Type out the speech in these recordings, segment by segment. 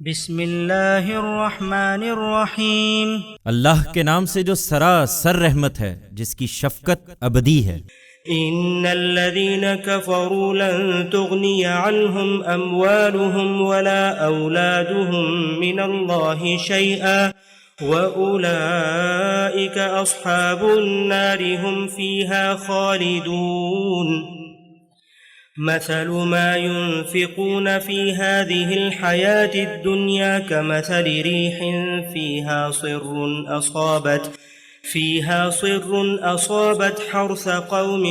بسم اللہ الرحمن الرحیم، اللہ کے نام سے جو سراسر رحمت ہے، جس کی شفقت ابدی ہے۔ ان الذین کفروا لن تغنی عنہم اموالہم ولا اولادہم من اللہ شیئا وأولئک اصحاب النار هم فیہا خالدون۔ مثل ما ينفقون في هذه الحياة الدنيا كمثل ريح فيها صر أصابت حرث قوم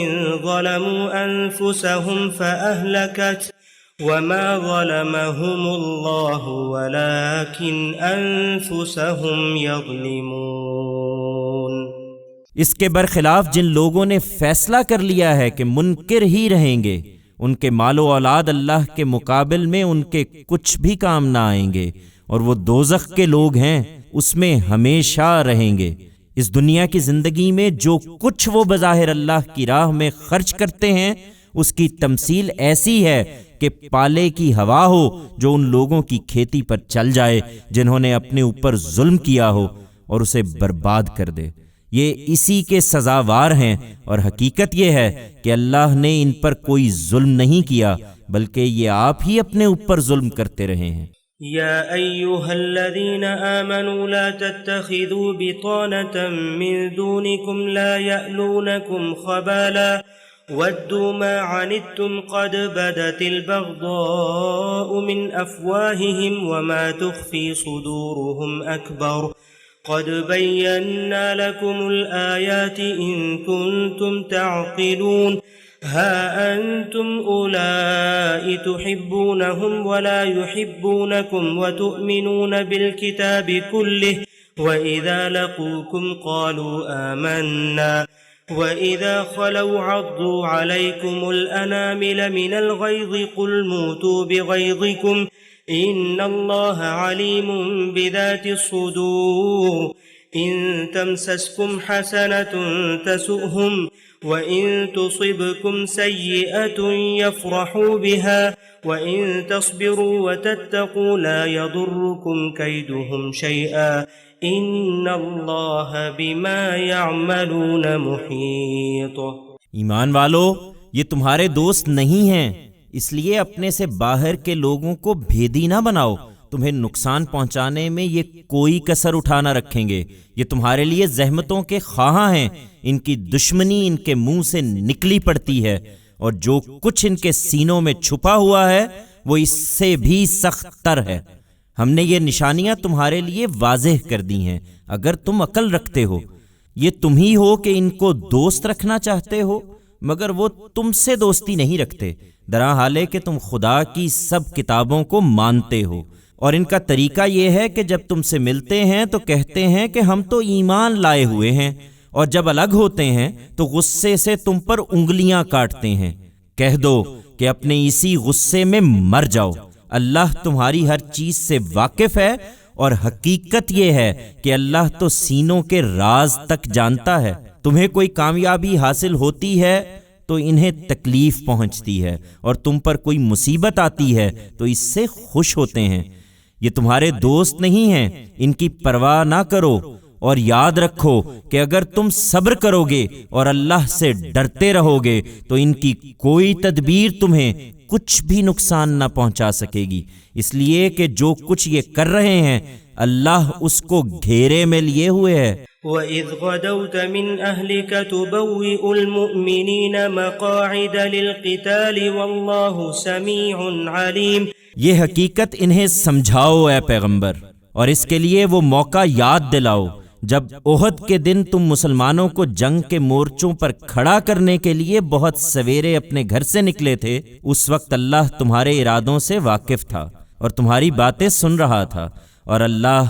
ظلموا أنفسهم فأهلكت وما ظلمهم الله ولكن أنفسهم يظلمون۔ اس کے برخلاف جن لوگوں نے فیصلہ کر لیا ہے کہ منکر ہی رہیں گے، ان کے مال و اولاد اللہ کے مقابل میں ان کے کچھ بھی کام نہ آئیں گے، اور وہ دوزخ کے لوگ ہیں، اس میں ہمیشہ رہیں گے۔ اس دنیا کی زندگی میں جو کچھ وہ بظاہر اللہ کی راہ میں خرچ کرتے ہیں، اس کی تمثیل ایسی ہے کہ پالے کی ہوا ہو جو ان لوگوں کی کھیتی پر چل جائے جنہوں نے اپنے اوپر ظلم کیا ہو اور اسے برباد کر دے۔ یہ اسی کے سزاوار ہیں، اور حقیقت یہ ہے کہ اللہ نے ان پر کوئی ظلم نہیں کیا، بلکہ یہ آپ ہی اپنے اوپر ظلم کرتے رہے ہیں۔ یا ایہا الذین آمنوا لا تتخذوا بطانة من دونکم لا یألونکم خبالا ودوا ما عنتم قد بدت البغضاء من افواہہم وما تخفی صدورہم اکبر قد بينا لكم الآيات إن كنتم تعقلون ها أنتم أولئك تحبونهم ولا يحبونكم وتؤمنون بالكتاب كله وإذا لقوكم قالوا آمنا وإذا خلوا عضوا عليكم الأنامل من الغيظ قل موتوا بغيظكم ان اللہ علیم بذات الصدور ان تمسسکم حسنة تسؤہم وان تصبکم سیئة یفرحوا بها وان تصبروا وتتقوا لا یضرکم کیدہم شیئا ان اللہ بما یعملون محیط۔ ایمان والو، یہ تمہارے دوست نہیں ہیں، اس لیے اپنے سے باہر کے لوگوں کو بھیدی نہ بناؤ۔ تمہیں نقصان پہنچانے میں یہ کوئی کسر اٹھا نہ رکھیں گے۔ یہ تمہارے لیے زحمتوں کے خواہاں ہیں، ان کی دشمنی ان کے منہ سے نکلی پڑتی ہے، اور جو کچھ ان کے سینوں میں چھپا ہوا ہے وہ اس سے بھی سخت تر ہے۔ ہم نے یہ نشانیاں تمہارے لیے واضح کر دی ہیں اگر تم عقل رکھتے ہو۔ یہ تم ہی ہو کہ ان کو دوست رکھنا چاہتے ہو، مگر وہ تم سے دوستی نہیں رکھتے، درا حالے کہ تم خدا کی سب کتابوں کو مانتے ہو۔ اور ان کا طریقہ یہ ہے کہ جب تم سے ملتے ہیں تو کہتے ہیں کہ ہم تو ایمان لائے ہوئے ہیں، اور جب الگ ہوتے ہیں تو غصے سے تم پر انگلیاں کاٹتے ہیں۔ کہہ دو کہ اپنے اسی غصے میں مر جاؤ، اللہ تمہاری ہر چیز سے واقف ہے، اور حقیقت یہ ہے کہ اللہ تو سینوں کے راز تک جانتا ہے۔ تمہیں کوئی کامیابی حاصل ہوتی ہے تو انہیں تکلیف پہنچتی ہے، اور تم پر کوئی مصیبت آتی ہے تو اس سے خوش ہوتے ہیں۔ یہ تمہارے دوست نہیں ہیں، ان کی پرواہ نہ کرو، اور یاد رکھو کہ اگر تم صبر کرو گے اور اللہ سے ڈرتے رہو گے تو ان کی کوئی تدبیر تمہیں کچھ بھی نقصان نہ پہنچا سکے گی، اس لیے کہ جو کچھ یہ کر رہے ہیں اللہ اس کو گھیرے میں لیے ہوئے ہے۔ وَإِذْ غَدَوْتَ مِنْ أَهْلِكَ تُبَوِّئُ الْمُؤْمِنِينَ مَقَاعِدَ لِلْقِتَالِ وَاللَّهُ سَمِيعٌ عَلِيمٌ۔ یہ حقیقت انہیں سمجھاؤ اے پیغمبر، اور اس کے لیے وہ موقع یاد دلاؤ جب احد کے دن تم مسلمانوں کو جنگ کے مورچوں پر کھڑا کرنے کے لیے بہت سویرے اپنے گھر سے نکلے تھے۔ اس وقت اللہ تمہارے ارادوں سے واقف تھا اور تمہاری باتیں سن رہا تھا، اور اللہ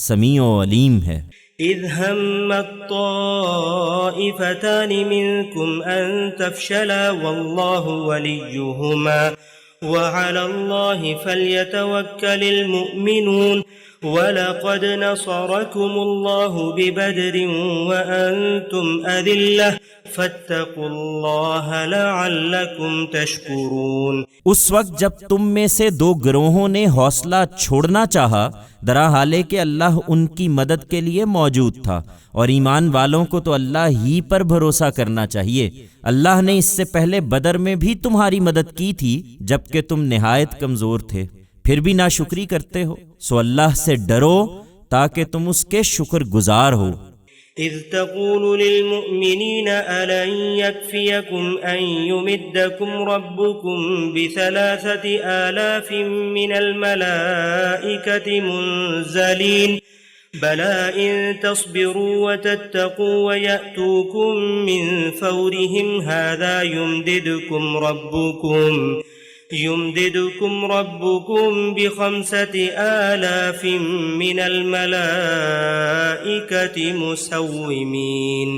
سمیع و علیم ہے۔ اذ همت طائفتان منكم ان تفشلا والله وليهما وعلى الله فليتوكل المؤمنون وَلَقَدْ نَصَرَكُمُ اللَّهُ بِبَدْرٍ وَأَنْتُمْ أَذِلَّةٌ فاتقوا الله لعلكم تشكرون۔ اس وقت جب تم میں سے دو گروہوں نے حوصلہ چھوڑنا چاہا، درا حالے کہ اللہ ان کی مدد کے لیے موجود تھا، اور ایمان والوں کو تو اللہ ہی پر بھروسہ کرنا چاہیے۔ اللہ نے اس سے پہلے بدر میں بھی تمہاری مدد کی تھی جبکہ تم نہایت کمزور تھے، پھر بھی ناشکری کرتے ہو، سو اللہ سے ڈرو تاکہ تم اس کے شکر گزار ہو۔ إذ تقول للمؤمنين ألن يكفيكم أن يمدكم ربكم ب3,000 من الملائكة منزلين بلى إن تصبروا وتتقوا ويأتوكم من فورهم هذا يمددكم ربكم ب5,000 من الملائكة مسومين۔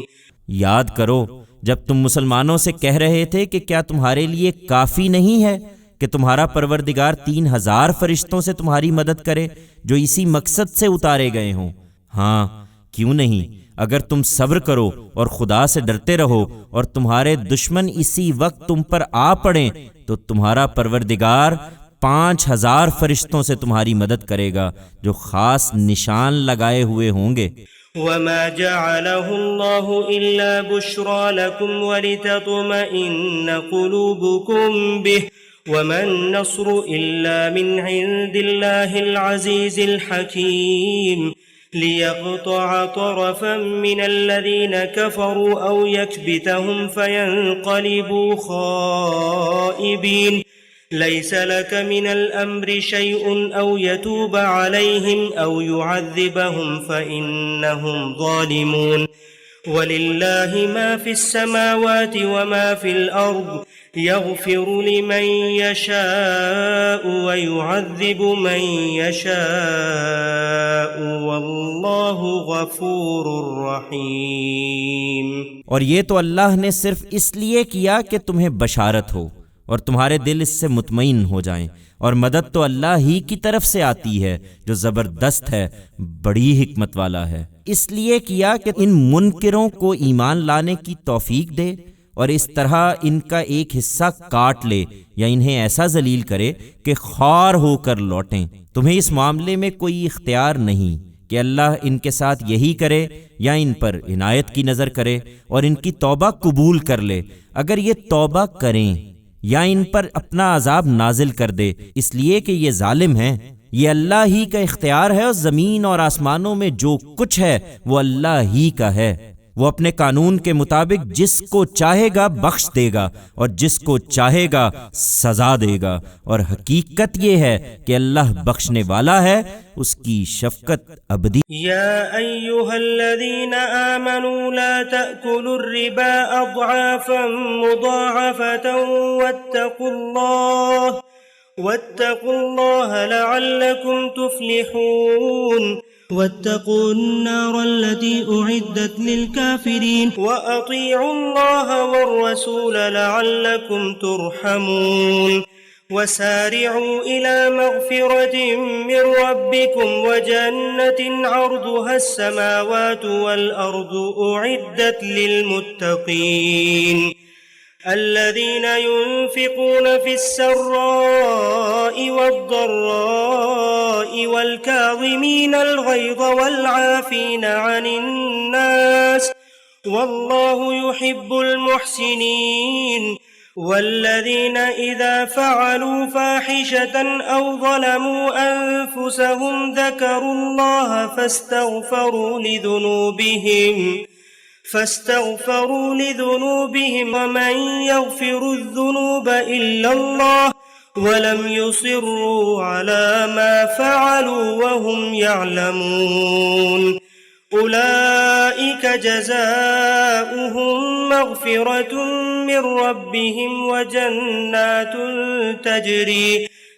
یاد کرو جب تم مسلمانوں سے کہہ رہے تھے کہ کیا تمہارے لیے کافی نہیں ہے کہ تمہارا پروردگار 3,000 فرشتوں سے تمہاری مدد کرے جو اسی مقصد سے اتارے گئے ہوں؟ ہاں، کیوں نہیں، اگر تم صبر کرو اور خدا سے ڈرتے رہو اور تمہارے دشمن اسی وقت تم پر آ پڑیں تو تمہارا پروردگار 5,000 فرشتوں سے تمہاری مدد کرے گا جو خاص نشان لگائے ہوئے ہوں گے۔ وما جعله الله إلا بشرى لكم ولتطمئن قلوبكم به وما النصر إلا من عند الله العزيز الحكيم ليقطع طرفا من الذين كفروا أو يكبتهم فينقلبوا خائبين ليس لك من الأمر شيء أو يتوب عليهم أو يعذبهم فإنهم ظالمون ولله ما في السماوات وما في الأرض يغفر لمن يشاء ويعذب من يشاء والله غفور رحيم۔ اور یہ تو اللہ نے صرف اس لیے کیا کہ تمہیں بشارت ہو اور تمہارے دل اس سے مطمئن ہو جائیں، اور مدد تو اللہ ہی کی طرف سے آتی ہے جو زبردست ہے، بڑی حکمت والا ہے۔ اس لیے کیا کہ ان منکروں کو ایمان لانے کی توفیق دے اور اس طرح ان کا ایک حصہ کاٹ لے یا انہیں ایسا ذلیل کرے کہ خوار ہو کر لوٹیں۔ تمہیں اس معاملے میں کوئی اختیار نہیں کہ اللہ ان کے ساتھ یہی کرے یا ان پر عنایت کی نظر کرے اور ان کی توبہ قبول کر لے۔ اگر یہ توبہ کریں یا ان پر اپنا عذاب نازل کر دے اس لیے کہ یہ ظالم ہیں، یہ اللہ ہی کا اختیار ہے، اور زمین اور آسمانوں میں جو کچھ ہے وہ اللہ ہی کا ہے۔ وہ اپنے قانون کے مطابق جس کو چاہے گا بخش دے گا اور جس کو چاہے گا سزا دے گا، اور حقیقت یہ ہے کہ اللہ بخشنے والا ہے، اس کی شفقت ابدی۔ یا ایھا الذین آمنوا لا تأکلوا الربا اضعافا مضاعفة واتقوا اللہ لعلکم تفلحون۔ واتقوا النار التي أعدت للكافرين وأطيعوا الله والرسول لعلكم ترحمون۔ وسارعوا إلى مغفرة من ربكم وجنة عرضها السماوات والأرض أعدت للمتقين الذين ينفقون في السراء والضراء والكاظمين الغيظ والعافين عن الناس والله يحب المحسنين والذين إذا فعلوا فاحشة أو ظلموا أنفسهم ذكروا الله فاستغفروا لذنوبهم ومن يغفر الذنوب إلا الله ولم يصروا على ما فعلوا وهم يعلمون أولئك جزاؤهم مغفرة من ربهم وجنات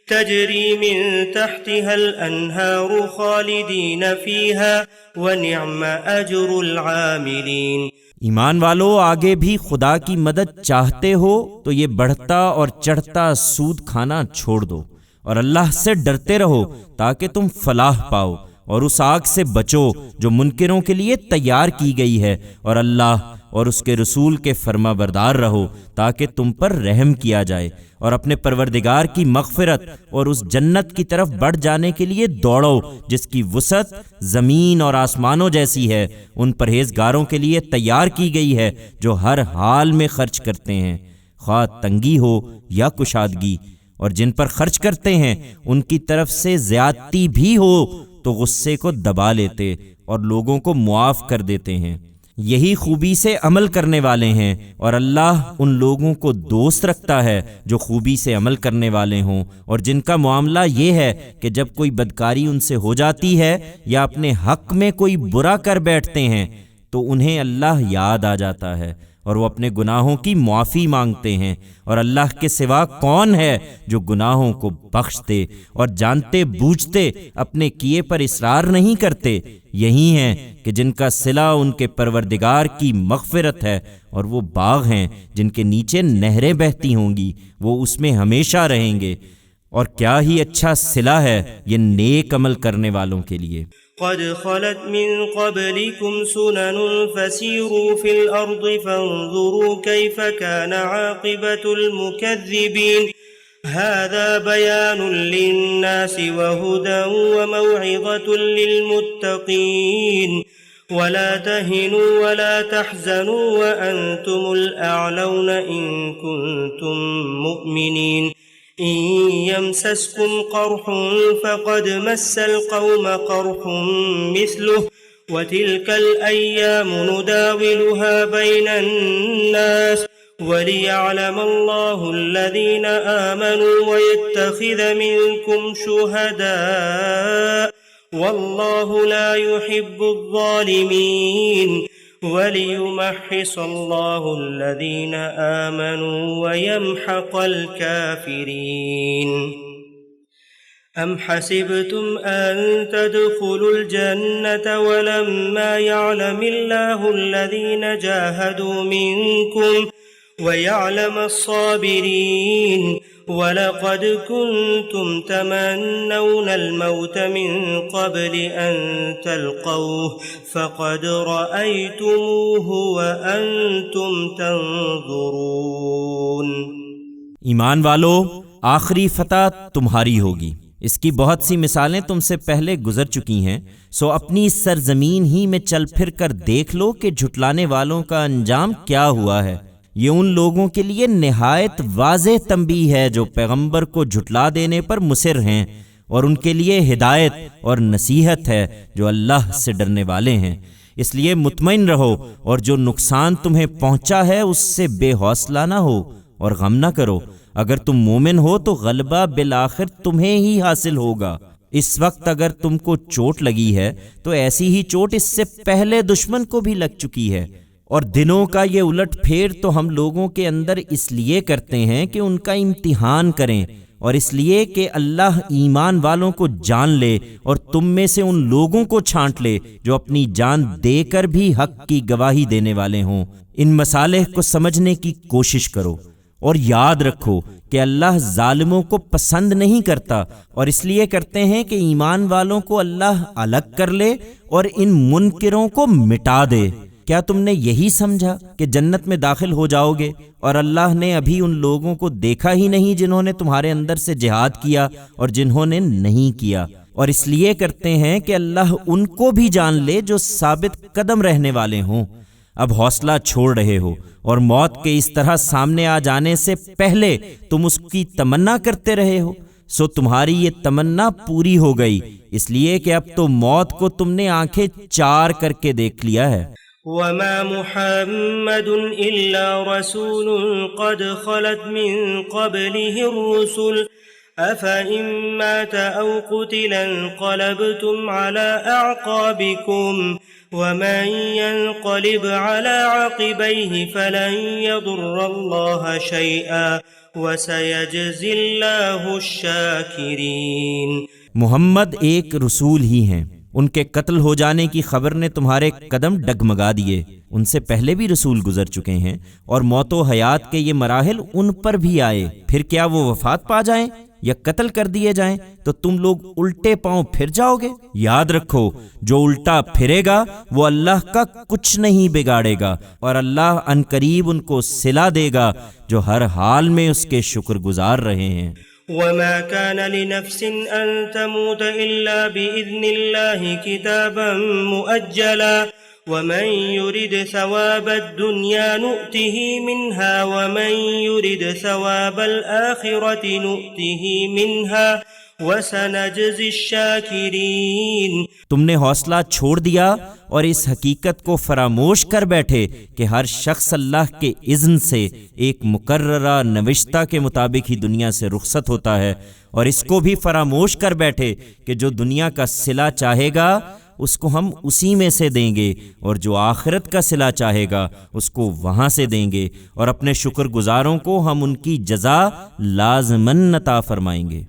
تجري من تحتها الأنهار خالدين فيها ونعم أجر العاملين۔ ایمان والو، آگے بھی خدا کی مدد چاہتے ہو تو یہ بڑھتا اور چڑھتا سود کھانا چھوڑ دو اور اللہ سے ڈرتے رہو تاکہ تم فلاح پاؤ، اور اس آگ سے بچو جو منکروں کے لیے تیار کی گئی ہے، اور اللہ اور اس کے رسول کے فرما بردار رہو تاکہ تم پر رحم کیا جائے، اور اپنے پروردگار کی مغفرت اور اس جنت کی طرف بڑھ جانے کے لیے دوڑو جس کی وسعت زمین اور آسمانوں جیسی ہے، ان پرہیزگاروں کے لیے تیار کی گئی ہے جو ہر حال میں خرچ کرتے ہیں، خواہ تنگی ہو یا کشادگی، اور جن پر خرچ کرتے ہیں ان کی طرف سے زیادتی بھی ہو تو غصے کو دبا لیتے اور لوگوں کو معاف کر دیتے ہیں۔ یہی خوبی سے عمل کرنے والے ہیں، اور اللہ ان لوگوں کو دوست رکھتا ہے جو خوبی سے عمل کرنے والے ہوں، اور جن کا معاملہ یہ ہے کہ جب کوئی بدکاری ان سے ہو جاتی ہے یا اپنے حق میں کوئی برا کر بیٹھتے ہیں تو انہیں اللہ یاد آ جاتا ہے اور وہ اپنے گناہوں کی معافی مانگتے ہیں، اور اللہ کے سوا کون ہے جو گناہوں کو بخش دے اور جانتے بوجھتے اپنے کیے پر اصرار نہیں کرتے۔ یہی ہیں کہ جن کا صلہ ان کے پروردگار کی مغفرت ہے، اور وہ باغ ہیں جن کے نیچے نہریں بہتی ہوں گی، وہ اس میں ہمیشہ رہیں گے، اور کیا ہی اچھا صلہ ہے یہ نیک عمل کرنے والوں کے لیے۔ قد خلت من قبلكم سنن فسيروا في الأرض فانظروا كيف كان عاقبة المكذبين هذا بيان للناس وهدى وموعظة للمتقين ولا تهنوا ولا تحزنوا وأنتم الأعلون إن كنتم مؤمنين إن يمسسكم قرح فقد مس القوم قرح مثله وتلك الأيام نداولها بين الناس وليعلم الله الذين آمنوا ويتخذ منكم شهداء والله لا يحب الظالمين وَلِيُمَحِّصَ اللَّهُ الَّذِينَ آمَنُوا وَيَمْحَقَ الْكَافِرِينَ أَمْ حَسِبْتُمْ أَن تَدْخُلُوا الْجَنَّةَ وَلَمَّا يَعْلَمِ اللَّهُ الَّذِينَ جَاهَدُوا مِنكُمْ وَيَعْلَمَ الصَّابِرِينَ وَلَقَدْ كُنْتُمْ تَمَنَّوْنَ الْمَوْتَ مِنْ قَبْلِ أَنْ تَلْقَوْهُ فَقَدْ رَأَيْتُمُوهُ وَأَنْتُمْ تَنْظُرُونَ۔ ایمان والو، آخری فتح تمہاری ہوگی۔ اس کی بہت سی مثالیں تم سے پہلے گزر چکی ہیں، سو اپنی سرزمین ہی میں چل پھر کر دیکھ لو کہ جھٹلانے والوں کا انجام کیا ہوا ہے۔ یہ ان لوگوں کے لیے نہایت واضح تنبیہ ہے جو پیغمبر کو جھٹلا دینے پر مصر ہیں، اور ان کے لیے ہدایت اور نصیحت ہے جو اللہ سے ڈرنے والے ہیں۔ اس لیے مطمئن رہو، اور جو نقصان تمہیں پہنچا ہے اس سے بے حوصلہ نہ ہو اور غم نہ کرو۔ اگر تم مومن ہو تو غلبہ بالآخر تمہیں ہی حاصل ہوگا۔ اس وقت اگر تم کو چوٹ لگی ہے تو ایسی ہی چوٹ اس سے پہلے دشمن کو بھی لگ چکی ہے، اور دنوں کا یہ الٹ پھیر تو ہم لوگوں کے اندر اس لیے کرتے ہیں کہ ان کا امتحان کریں، اور اس لیے کہ اللہ ایمان والوں کو جان لے اور تم میں سے ان لوگوں کو چھانٹ لے جو اپنی جان دے کر بھی حق کی گواہی دینے والے ہوں۔ ان مصالح کو سمجھنے کی کوشش کرو، اور یاد رکھو کہ اللہ ظالموں کو پسند نہیں کرتا، اور اس لیے کرتے ہیں کہ ایمان والوں کو اللہ الگ کر لے اور ان منکروں کو مٹا دے۔ کیا تم نے یہی سمجھا کہ جنت میں داخل ہو جاؤ گے، اور اللہ نے ابھی ان لوگوں کو دیکھا ہی نہیں جنہوں نے تمہارے اندر سے جہاد کیا اور جنہوں نے نہیں کیا؟ اور اس لیے کرتے ہیں کہ اللہ ان کو بھی جان لے جو ثابت قدم رہنے والے ہوں۔ اب حوصلہ چھوڑ رہے ہو، اور موت کے اس طرح سامنے آ جانے سے پہلے تم اس کی تمنا کرتے رہے ہو، سو تمہاری یہ تمنا پوری ہو گئی، اس لیے کہ اب تو موت کو تم نے آنکھیں چار کر کے دیکھ لیا ہے۔ وما محمد إلا رسول قد خلت من قبله الرسل أفإن مات أو قتل انقلبتم على أعقابكم ومن ينقلب على عقبيه فلن يضر الله شيئا وسيجزي الله الشاكرين۔ محمد ایک رسول ہی ہیں، ان کے قتل ہو جانے کی خبر نے تمہارے قدم ڈگمگا دیے۔ ان سے پہلے بھی رسول گزر چکے ہیں، اور موت و حیات کے یہ مراحل ان پر بھی آئے، پھر کیا وہ وفات پا جائیں؟ یا قتل کر دیے جائیں تو تم لوگ الٹے پاؤں پھر جاؤ گے؟ یاد رکھو، جو الٹا پھرے گا وہ اللہ کا کچھ نہیں بگاڑے گا، اور اللہ عنقریب ان کو صلہ دے گا جو ہر حال میں اس کے شکر گزار رہے ہیں۔ وما كان لنفس أن تموت إلا بإذن الله كتابا مؤجلا ومن يرد ثواب الدنيا نؤته منها ومن يرد ثواب الآخرة نؤته منها وَسَنَجْزِي الشَّاكِرِينَ۔ تم نے حوصلہ چھوڑ دیا اور اس حقیقت کو فراموش کر بیٹھے کہ ہر شخص اللہ کے اذن سے ایک مقررہ نوشتہ کے مطابق ہی دنیا سے رخصت ہوتا ہے، اور اس کو بھی فراموش کر بیٹھے کہ جو دنیا کا صلہ چاہے گا اس کو ہم اسی میں سے دیں گے، اور جو آخرت کا صلہ چاہے گا اس کو وہاں سے دیں گے، اور اپنے شکر گزاروں کو ہم ان کی جزا لازماً عطا فرمائیں گے۔